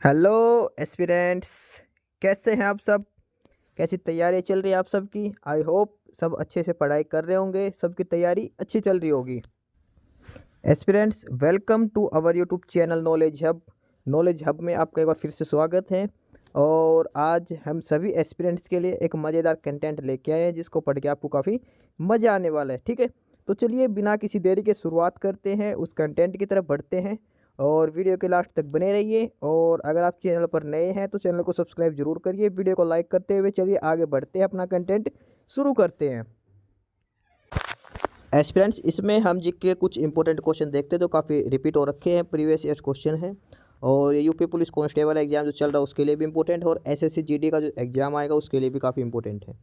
Hello aspirants. कैसे हैं आप सब? कैसी तैयारी चल रही है आप सबकी? आई होप सब अच्छे से पढ़ाई कर रहे होंगे, सबकी तैयारी अच्छी चल रही होगी। Aspirants, welcome to our YouTube channel knowledge hub. Knowledge hub में आपका एक बार फिर से स्वागत है। और आज हम सभी एस्पिरेंट्स के लिए एक मज़ेदार कंटेंट लेके आए हैं जिसको पढ़ के आपको काफ़ी मज़ा आने वाला है। ठीक है, तो चलिए बिना किसी देरी के शुरुआत करते हैं, उस कंटेंट की तरफ बढ़ते हैं। और वीडियो के लास्ट तक बने रहिए। और अगर आप चैनल पर नए हैं तो चैनल को सब्सक्राइब जरूर करिए। वीडियो को लाइक करते हुए चलिए आगे बढ़ते हैं, अपना कंटेंट शुरू करते हैं। एस्पिरेंट्स, इसमें हम जी के कुछ इंपॉर्टेंट क्वेश्चन देखते हैं जो काफ़ी रिपीट हो रखे हैं, प्रीवियस ईयर क्वेश्चन हैं। और ये यूपी पुलिस कांस्टेबल एग्जाम जो चल रहा है उसके लिए भी इंपॉर्टेंट है, और एसएससी जीडी का जो एग्जाम आएगा उसके लिए भी काफ़ी इंपॉर्टेंट है।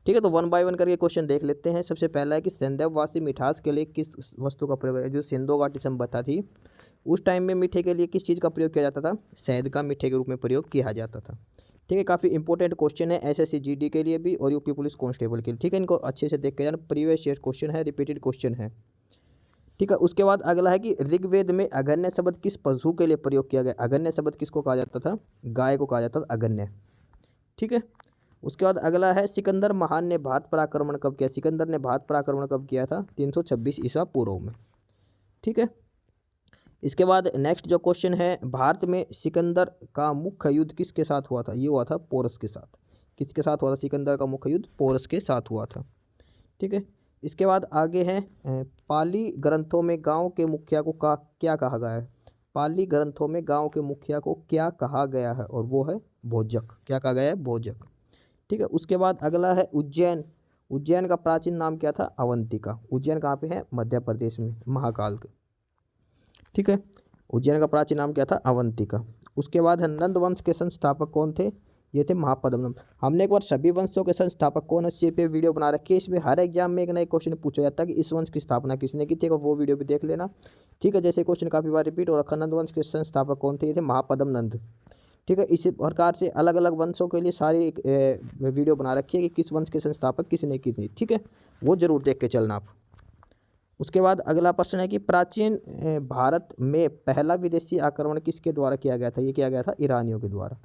ठीक है, तो वन बाय वन करके क्वेश्चन देख लेते हैं। सबसे पहला है कि संदेववासी मिठास के लिए किस वस्तु का प्रयोग है? जो सिंधु घाटी सभ्यता थी उस टाइम में मीठे के लिए किस चीज़ का प्रयोग किया जाता था? शहद का मीठे के रूप में प्रयोग किया जाता था। ठीक है, काफ़ी इंपॉर्टेंट क्वेश्चन है एसएससी जीडी के लिए भी और यूपी पुलिस कांस्टेबल के लिए। ठीक है, इनको अच्छे से देख के जाना, प्रीवियस ईयर क्वेश्चन है, रिपीटेड क्वेश्चन है। ठीक है, उसके बाद अगला है कि ऋग्वेद में अगन्य शब्द किस पशु के लिए प्रयोग किया गया? अगन्य शब्द किसको कहा जाता था? गाय को कहा जाता था अगन्य। ठीक है, उसके बाद अगला है सिकंदर महान ने भारत पर आक्रमण कब किया? सिकंदर ने भारत पर आक्रमण कब किया था? 326 ईसा पूर्व में। ठीक है, इसके बाद नेक्स्ट जो क्वेश्चन है, भारत में सिकंदर का मुख्य युद्ध किसके साथ हुआ था? ये हुआ था पोरस के साथ। किसके साथ हुआ था सिकंदर का मुख्य युद्ध? पोरस के साथ हुआ था। ठीक है, इसके बाद आगे है पाली ग्रंथों में गांव के मुखिया को क्या कहा गया है? पाली ग्रंथों में गांव के मुखिया को क्या कहा गया है? और वो है भोजक। क्या कहा गया है? भोजक। ठीक है, उसके बाद अगला है उज्जैन। उज्जैन का प्राचीन नाम क्या था? अवंतिका। उज्जैन कहाँ पे है? मध्य प्रदेश में, महाकाल के। ठीक है, उज्जैन का प्राचीन नाम क्या था? अवंतिका। उसके बाद है नंद वंश के संस्थापक कौन थे? ये थे महापद्म नंद। हमने एक बार सभी वंशों के संस्थापक कौन है इस पे वीडियो बना रखी है। इसमें हर एग्जाम में एक नए क्वेश्चन पूछा जाता है कि इस वंश की स्थापना किसने की थी, और वो वीडियो भी देख लेना। ठीक है, जैसे क्वेश्चन काफी बार रिपीट हो रखा, नंद वंश के संस्थापक कौन थे? ये थे महापद्म नंद। ठीक है, इसी प्रकार से अलग अलग वंशों के लिए सारी एक वीडियो बना रखी है कि किस वंश के संस्थापक किसने की थी। ठीक है, वो जरूर देख के चलना आप। उसके बाद अगला प्रश्न है कि प्राचीन भारत में पहला विदेशी आक्रमण किसके द्वारा किया गया था? ये किया गया था ईरानियों के द्वारा।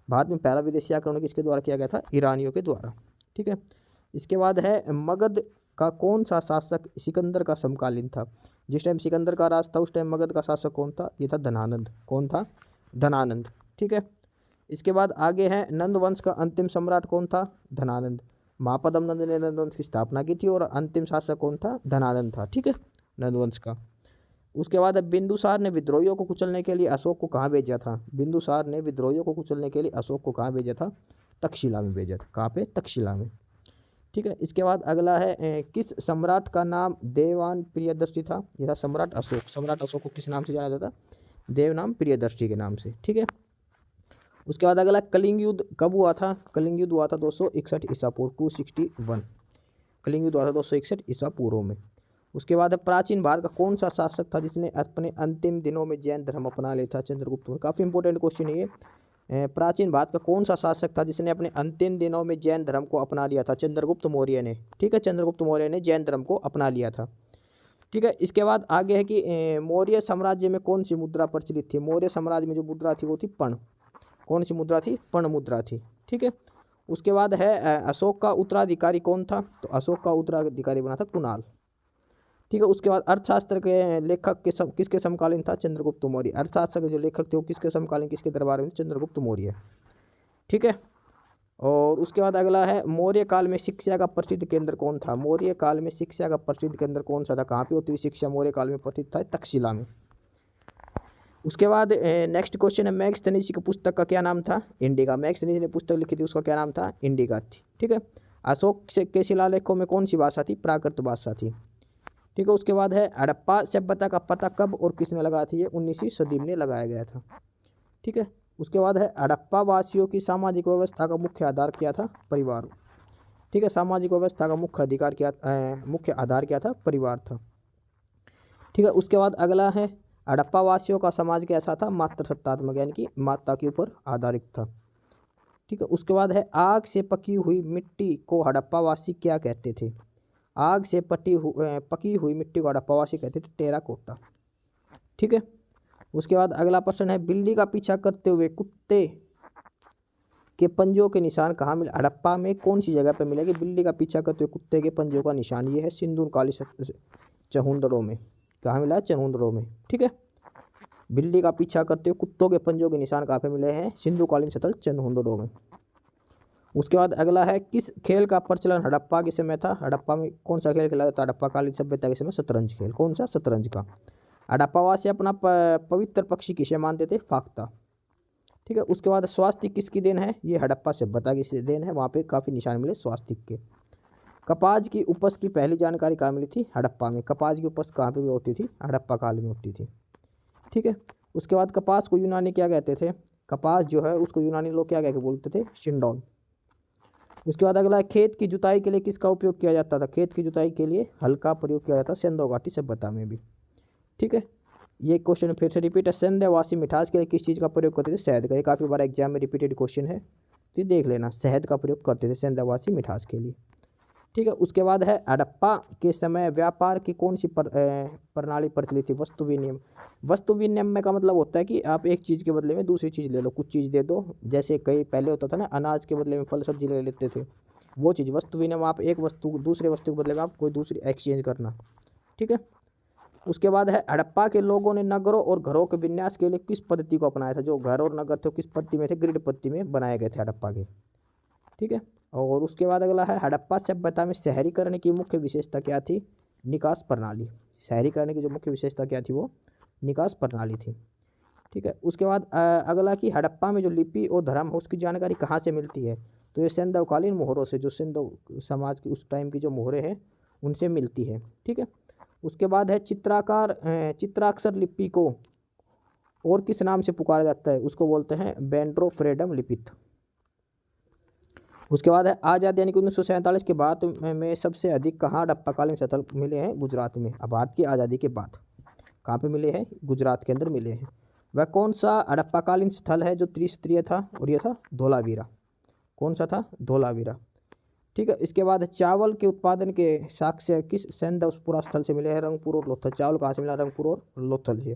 भारत में पहला विदेशी आक्रमण किसके द्वारा किया गया था? ईरानियों के द्वारा। ठीक है, इसके बाद है मगध का कौन सा शासक सिकंदर का समकालीन था? जिस टाइम सिकंदर का राज था उस टाइम मगध का शासक कौन था? ये था धनानंद। कौन था? धनानंद। ठीक है, इसके बाद आगे है नंद वंश का अंतिम सम्राट कौन था? धनानंद। महापद्म नंद ने नंद वंश की स्थापना की थी और अंतिम शासक कौन था? धनानंद था। ठीक है, नंद वंश का। उसके बाद अब बिंदुसार ने विद्रोहियों को कुचलने के लिए अशोक को कहाँ भेजा था? बिंदुसार ने विद्रोहियों को कुचलने के लिए अशोक को कहाँ भेजा था? तक्षशिला में भेजा था। कहाँ पे? तक्षशिला में। ठीक है, इसके बाद अगला है किस सम्राट का नाम देवान प्रियदर्शी था? यह था सम्राट अशोक। सम्राट अशोक को किस नाम से जाना जाता? देवनाम प्रियदर्शी के नाम से। ठीक है, उसके बाद अगला कलिंग युद्ध कब हुआ था? कलिंग युद्ध हुआ था 261 ईसा पूर्व, 261। कलिंग युद्ध हुआ था 261 ईसा पूर्व में। उसके बाद प्राचीन भारत का कौन सा शासक था जिसने अपने अंतिम दिनों में जैन धर्म अपना लिया था? चंद्रगुप्त मौर्य। काफ़ी इंपॉर्टेंट क्वेश्चन है ये। प्राचीन भारत का कौन सा शासक था जिसने अपने अंतिम दिनों में जैन धर्म को अपना लिया था? चंद्रगुप्त मौर्य ने। ठीक है, चंद्रगुप्त मौर्य ने जैन धर्म को अपना लिया था। ठीक है, इसके बाद आगे है कि मौर्य साम्राज्य में कौन सी मुद्रा प्रचलित थी? मौर्य साम्राज्य में जो मुद्रा थी वो थी पर्ण। कौन सी मुद्रा थी? पर्ण मुद्रा थी। ठीक है, उसके बाद है अशोक का उत्तराधिकारी कौन था? तो अशोक का उत्तराधिकारी बना था कुणाल। ठीक है, उसके बाद अर्थशास्त्र के लेखक किसके समकालीन था? चंद्रगुप्त मौर्य। अर्थशास्त्र के जो लेखक थे वो किसके समकालीन, किसके दरबार में? चंद्रगुप्त मौर्य। ठीक है, और उसके बाद अगला है मौर्य काल में शिक्षा का प्रसिद्ध केंद्र कौन था? मौर्य काल में शिक्षा का प्रसिद्ध केंद्र कौन सा था? कहाँ पे होती थी शिक्षा मौर्य काल में प्रसिद्ध था? तक्षशिला में। उसके बाद नेक्स्ट क्वेश्चन है मैक्सथनीज की पुस्तक का क्या नाम था? इंडिका। मैक्सथनीज ने पुस्तक लिखी थी उसका क्या नाम था? इंडिका थी। ठीक है, अशोक के शिलालेखों में कौन सी भाषा थी? प्राकृत भाषा थी। ठीक है, उसके बाद है हड़प्पा सभ्यता का पता कब और किसने लगाया था? ये 19वीं सदी में लगाया गया था। ठीक है, उसके बाद है हड़प्पा वासियों की सामाजिक व्यवस्था का मुख्य आधार क्या था? परिवार। ठीक है, सामाजिक व्यवस्था का मुख्य आधार क्या था? परिवार था। ठीक है, उसके बाद अगला है हड़प्पा वासियों का समाज कैसा था? मातृसत्तात्मक, यानी कि माता के ऊपर आधारित था। ठीक है, उसके बाद है आग से पकी हुई मिट्टी को हड़प्पा वासी क्या कहते थे? आग से पकी हुई मिट्टी को हड़प्पा वासी कहते थे टेराकोटा। ठीक है, उसके बाद अगला प्रश्न है, बिल्ली का पीछा करते हुए कुत्ते के पंजों के निशान कहाँ मिले? हड़प्पा में कौन सी जगह पर मिलेगी बिल्ली का पीछा करते हुए कुत्ते के पंजों का निशान? ये है सिंधुकाली चहुंदड़ों में। कहाँ मिला है? चहुंदड़ों में। ठीक है, बिल्ली का पीछा करते हुए कुत्तों के पंजों के निशान कहाँ पे मिले हैं? सिंधुकालीन स्थल चहुंदड़ों में। उसके बाद अगला है, किस खेल का प्रचलन हड़प्पा के समय था? हड़प्पा में कौन सा खेल खेला जाता? हड़प्पा कालीन सभ्यता के समय शतरंज खेल। कौन सा? शतरंज का। हड़प्पावासी अपना पवित्र पक्षी किसे मानते थे? फाख्ता। ठीक है, उसके बाद स्वास्तिक किसकी देन है? ये हड़प्पा सभ्यता की देन है, वहाँ पे काफ़ी निशान मिले स्वास्तिक के। कपास की उपज की पहली जानकारी कहाँ मिली थी? हड़प्पा में। कपास की उपज कहाँ पे भी होती थी? हड़प्पा काल में होती थी। ठीक है, उसके बाद कपास को यूनानी क्या कहते थे? कपास जो है उसको यूनानी लोग क्या कह के बोलते थे? शिंडोल। उसके बाद अगला है, खेत की जुताई के लिए किसका उपयोग किया जाता था? खेत की जुताई के लिए हल का प्रयोग किया जाता सिंधु घाटी सभ्यता में भी। ठीक है, ये क्वेश्चन फिर से रिपीट है, सिंध्यवासी मिठास के लिए किस चीज़ का प्रयोग करते थे? शहद का। ये काफ़ी बार एग्जाम में रिपीटेड क्वेश्चन है, तो देख लेना, शहद का प्रयोग करते थे सिंध्यवासी मिठास के लिए। ठीक है, उसके बाद है, हड़प्पा के समय व्यापार की कौन सी प्रणाली प्रचलित थी? वस्तु विनिमय। वस्तु विनिमय का मतलब होता है कि आप एक चीज़ के बदले में दूसरी चीज़ ले लो, कुछ चीज़ दे दो। जैसे कई पहले होता था ना, अनाज के बदले में फल सब्जी ले लेते थे, वो चीज़ वस्तु विनिमय। आप एक वस्तु दूसरे वस्तु के बदले में आप कोई दूसरी एक्सचेंज करना। ठीक है, उसके बाद है, हड़प्पा के लोगों ने नगरों और घरों के विन्यास के लिए किस पद्धति को अपनाया था? जो घर और नगर थे किस पद्धति में थे? ग्रिड पद्धति में बनाए गए थे हड़प्पा के। ठीक है, और उसके बाद अगला है, हड़प्पा सभ्यता में शहरीकरण की मुख्य विशेषता क्या थी? निकास प्रणाली। शहरीकरण की जो मुख्य विशेषता क्या थी? वो निकास प्रणाली थी। ठीक है, उसके बाद अगला कि हड़प्पा में जो लिपि और धर्म है उसकी जानकारी कहाँ से मिलती है? तो ये सिंधुकालीन मोहरों से, जो सिंधु समाज की उस टाइम की जो मोहरें हैं उनसे मिलती है। ठीक है, उसके बाद है, चित्राक्षर लिपि को और किस नाम से पुकारा जाता है? उसको बोलते हैं बेंड्रोफ्रेडम लिपित। उसके बाद है, आज़ादी यानी कि 1947 के बाद में सबसे अधिक कहाँ हड़प्पाकालीन स्थल मिले हैं? गुजरात में। भारत की आज़ादी के बाद कहाँ पे मिले हैं? गुजरात के अंदर मिले हैं। वह कौन सा हड़प्पाकालीन स्थल है जो त्रिस्तरीय था? और यह था धोलावीरा। कौन सा था? धोलावीरा। ठीक है, इसके बाद चावल के उत्पादन के साक्ष्य किस सिंधुपुरा स्थल से मिले हैं? रंगपुर और लोथल। चावल कहाँ से मिला? रंगपुर और लोथल से।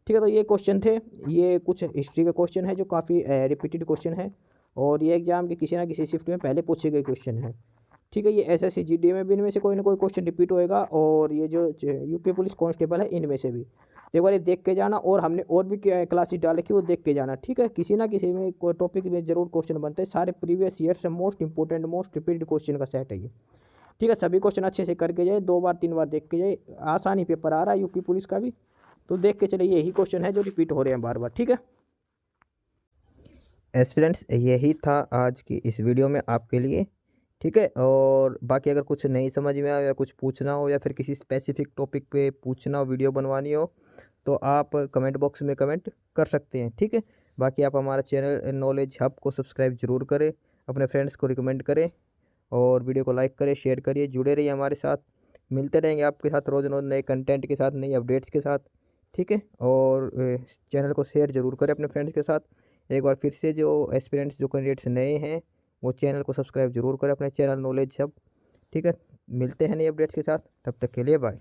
ठीक है, तो ये क्वेश्चन थे, ये कुछ हिस्ट्री के क्वेश्चन है जो काफ़ी रिपीटेड क्वेश्चन है, और ये एग्जाम के किसी ना किसी शिफ्ट में पहले पूछे गए क्वेश्चन है। ठीक है, ये एसएससी जीडी में भी इनमें से कोई ना कोई क्वेश्चन रिपीट होएगा, और ये जो यूपी पुलिस कांस्टेबल है इनमें से भी। तो एक बार ये देख के जाना, और हमने और भी क्लासेस डाले कि वो देख के जाना। ठीक है, किसी ना किसी में कोई टॉपिक में जरूर क्वेश्चन बनते हैं, सारे प्रीवियस ईयर से most important most repeated question का सेट है ये। ठीक है, सभी क्वेश्चन अच्छे से करके जाए, 2 बार 3 बार देख के जाए, आसानी पेपर आ रहा है यूपी पुलिस का भी, तो देख के चले, यही क्वेश्चन है जो रिपीट हो रहे हैं बार बार। ठीक है एस्पिरेंट्स, यही था आज की इस वीडियो में आपके लिए। ठीक है, और बाकी अगर कुछ नहीं समझ में आया या कुछ पूछना हो या फिर किसी स्पेसिफिक टॉपिक पे पूछना हो, वीडियो बनवानी हो, तो आप कमेंट बॉक्स में कमेंट कर सकते हैं। ठीक है, बाकी आप हमारा चैनल नॉलेज हब को सब्सक्राइब जरूर करें, अपने फ्रेंड्स को रिकमेंड करें, और वीडियो को लाइक करें, शेयर करिए, जुड़े रहिए हमारे साथ। मिलते रहेंगे आपके साथ रोज़ रोज़ नए कंटेंट के साथ, नई अपडेट्स के साथ। ठीक है, और चैनल को शेयर जरूर करें अपने फ्रेंड्स के साथ। एक बार फिर से जो एस्पिरेंट्स जो कैंडिडेट्स नए हैं वो चैनल को सब्सक्राइब जरूर करें, अपने चैनल नॉलेज हब। ठीक है, मिलते हैं नई अपडेट्स के साथ, तब तक के लिए बाय।